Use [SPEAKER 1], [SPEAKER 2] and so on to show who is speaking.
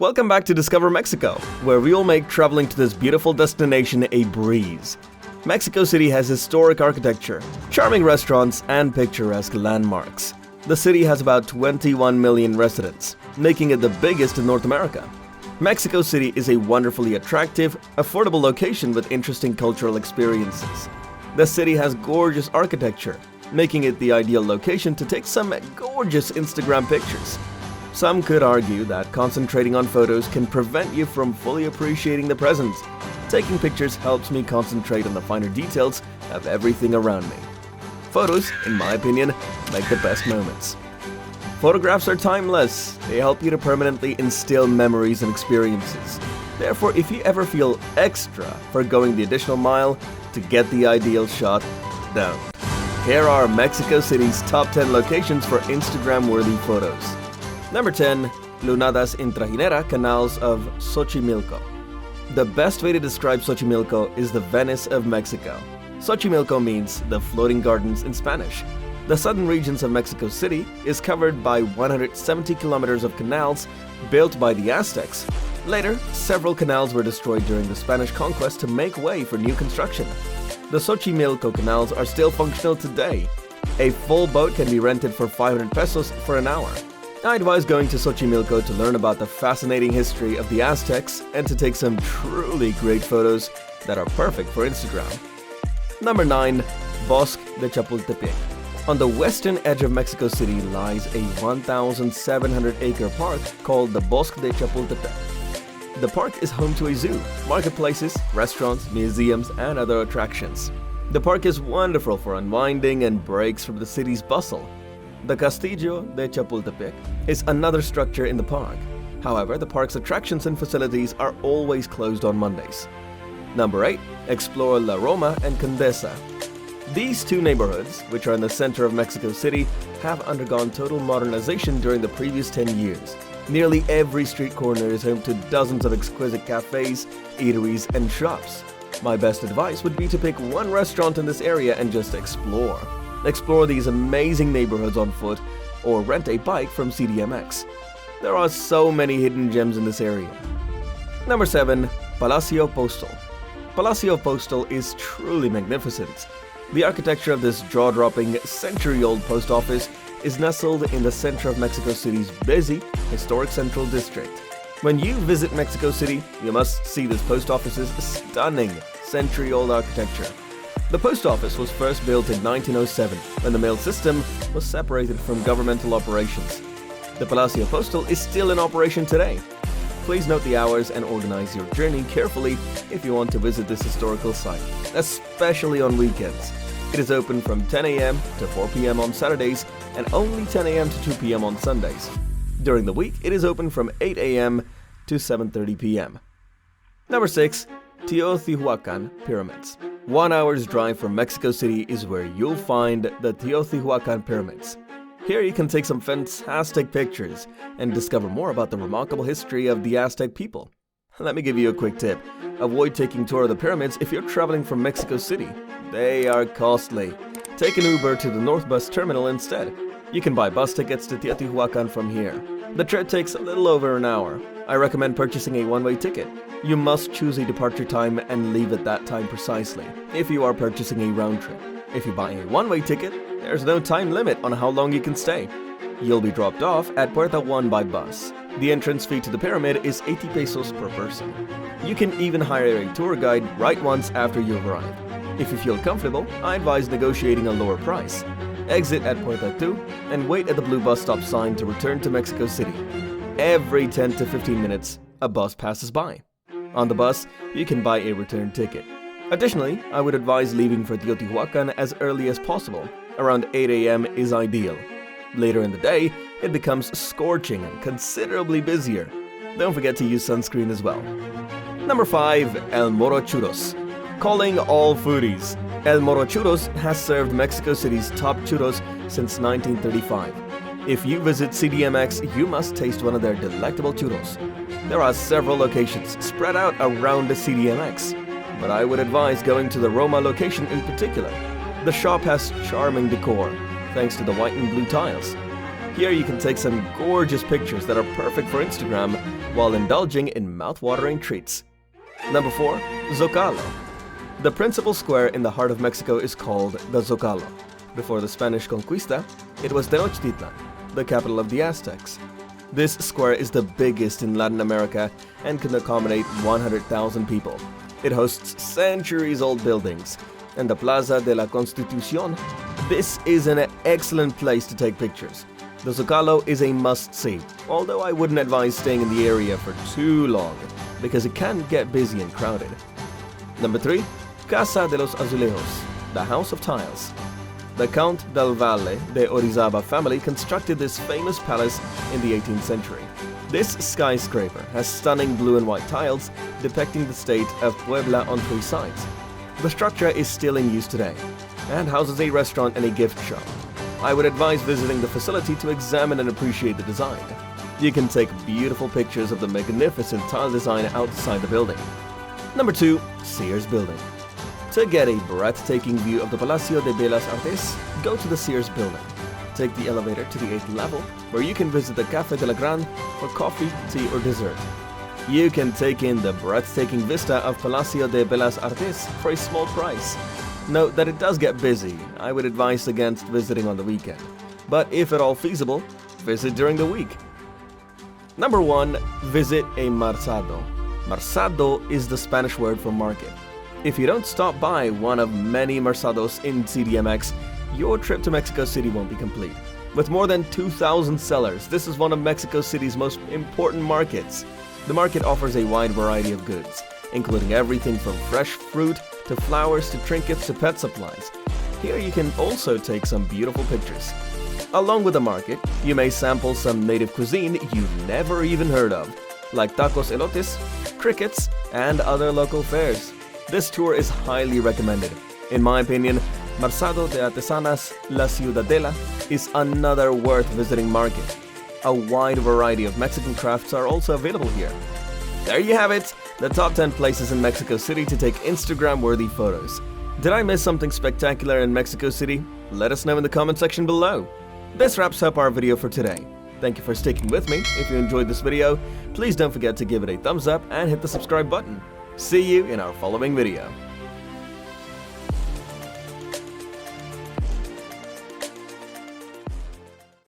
[SPEAKER 1] Welcome back to Discover Mexico, where we'll make traveling to this beautiful destination a breeze. Mexico City has historic architecture, charming restaurants, and picturesque landmarks. The city has about 21 million residents, making it the biggest in North America. Mexico City is a wonderfully attractive, affordable location with interesting cultural experiences. The city has gorgeous architecture, making it the ideal location to take some gorgeous Instagram pictures. Some could argue that concentrating on photos can prevent you from fully appreciating the present. Taking pictures helps me concentrate on the finer details of everything around me. Photos, in my opinion, make the best moments. Photographs are timeless. They help you to permanently instill memories and experiences. Therefore, if you ever feel extra for going the additional mile to get the ideal shot, don't. Here are Mexico City's top 10 locations for Instagram-worthy photos. Number 10. Lunadas in Trajinera Canals of Xochimilco. The best way to describe Xochimilco is the Venice of Mexico. Xochimilco means the floating gardens in Spanish. The southern regions of Mexico City is covered by 170 kilometers of canals built by the Aztecs. Later, several canals were destroyed during the Spanish conquest to make way for new construction. The Xochimilco canals are still functional today. A full boat can be rented for 500 pesos for an hour. I advise going to Xochimilco to learn about the fascinating history of the Aztecs and to take some truly great photos that are perfect for Instagram. Number 9. Bosque de Chapultepec. On the western edge of Mexico City lies a 1,700-acre park called the Bosque de Chapultepec. The park is home to a zoo, marketplaces, restaurants, museums, and other attractions. The park is wonderful for unwinding and breaks from the city's bustle. The Castillo de Chapultepec is another structure in the park. However, the park's attractions and facilities are always closed on Mondays. Number 8. Explore La Roma and Condesa. These two neighborhoods, which are in the center of Mexico City, have undergone total modernization during the previous 10 years. Nearly every street corner is home to dozens of exquisite cafes, eateries, and shops. My best advice would be to pick one restaurant in this area and just explore. Explore these amazing neighborhoods on foot or rent a bike from CDMX. There are so many hidden gems in this area. Number 7. Palacio Postal. Palacio Postal is truly magnificent. The architecture of this jaw-dropping, century-old post office is nestled in the center of Mexico City's busy, historic central district. When you visit Mexico City, you must see this post office's stunning, century-old architecture. The post office was first built in 1907, when the mail system was separated from governmental operations. The Palacio Postal is still in operation today. Please note the hours and organize your journey carefully if you want to visit this historical site, especially on weekends. It is open from 10 a.m. to 4 p.m. on Saturdays and only 10 a.m. to 2 p.m. on Sundays. During the week, it is open from 8 a.m. to 7:30 p.m. Number 6. Teotihuacan Pyramids. 1 hour's drive from Mexico City is where you'll find the Teotihuacan Pyramids. Here you can take some fantastic pictures and discover more about the remarkable history of the Aztec people. Let me give you a quick tip. Avoid taking tour of the pyramids if you're traveling from Mexico City. They are costly. Take an Uber to the North Bus Terminal instead. You can buy bus tickets to Teotihuacan from here. The trip takes a little over an hour. I recommend purchasing a one-way ticket. You must choose a departure time and leave at that time precisely if you are purchasing a round trip. If you buy a one-way ticket, there's no time limit on how long you can stay. You'll be dropped off at Puerta 1 by bus. The entrance fee to the pyramid is 80 pesos per person. You can even hire a tour guide right once after you've arrived. If you feel comfortable, I advise negotiating a lower price. Exit at Puerta 2 and wait at the blue bus stop sign to return to Mexico City. Every 10 to 15 minutes, a bus passes by. On the bus, you can buy a return ticket. Additionally, I would advise leaving for Teotihuacan as early as possible. Around 8 a.m. is ideal. Later in the day, it becomes scorching and considerably busier. Don't forget to use sunscreen as well. Number 5. El Moro Churros. Calling all foodies. El Moro Churros has served Mexico City's top churros since 1935. If you visit CDMX, you must taste one of their delectable churros. There are several locations spread out around the CDMX, but I would advise going to the Roma location in particular. The shop has charming decor, thanks to the white and blue tiles. Here you can take some gorgeous pictures that are perfect for Instagram while indulging in mouth-watering treats. Number 4. Zocalo. The principal square in the heart of Mexico is called the Zocalo. Before the Spanish conquista, it was Tenochtitlan, the capital of the Aztecs. This square is the biggest in Latin America and can accommodate 100,000 people. It hosts centuries-old buildings, and the Plaza de la Constitución. This is an excellent place to take pictures. The Zocalo is a must-see, although I wouldn't advise staying in the area for too long, because it can get busy and crowded. Number 3. Casa de los Azulejos, the House of Tiles. The Count del Valle de Orizaba family constructed this famous palace in the 18th century. This skyscraper has stunning blue and white tiles depicting the state of Puebla on 3 sides. The structure is still in use today and houses a restaurant and a gift shop. I would advise visiting the facility to examine and appreciate the design. You can take beautiful pictures of the magnificent tile design outside the building. Number 2. Sears Building. To get a breathtaking view of the Palacio de Bellas Artes, go to the Sears Building. Take the elevator to the 8th level, where you can visit the Café de la Gran for coffee, tea, or dessert. You can take in the breathtaking vista of Palacio de Bellas Artes for a small price. Note that it does get busy. I would advise against visiting on the weekend. But if at all feasible, visit during the week. Number 1. Visit a marzado. Marzado is the Spanish word for market. If you don't stop by one of many mercados in CDMX, your trip to Mexico City won't be complete. With more than 2,000 sellers, this is one of Mexico City's most important markets. The market offers a wide variety of goods, including everything from fresh fruit to flowers to trinkets to pet supplies. Here you can also take some beautiful pictures. Along with the market, you may sample some native cuisine you've never even heard of, like tacos elotes, crickets, and other local fairs. This tour is highly recommended. In my opinion, Marzado de Artesanas La Ciudadela is another worth visiting market. A wide variety of Mexican crafts are also available here. There you have it, the top 10 places in Mexico City to take Instagram-worthy photos. Did I miss something spectacular in Mexico City? Let us know in the comment section below. This wraps up our video for today. Thank you for sticking with me. If you enjoyed this video, please don't forget to give it a thumbs up and hit the subscribe button. See you in our following video.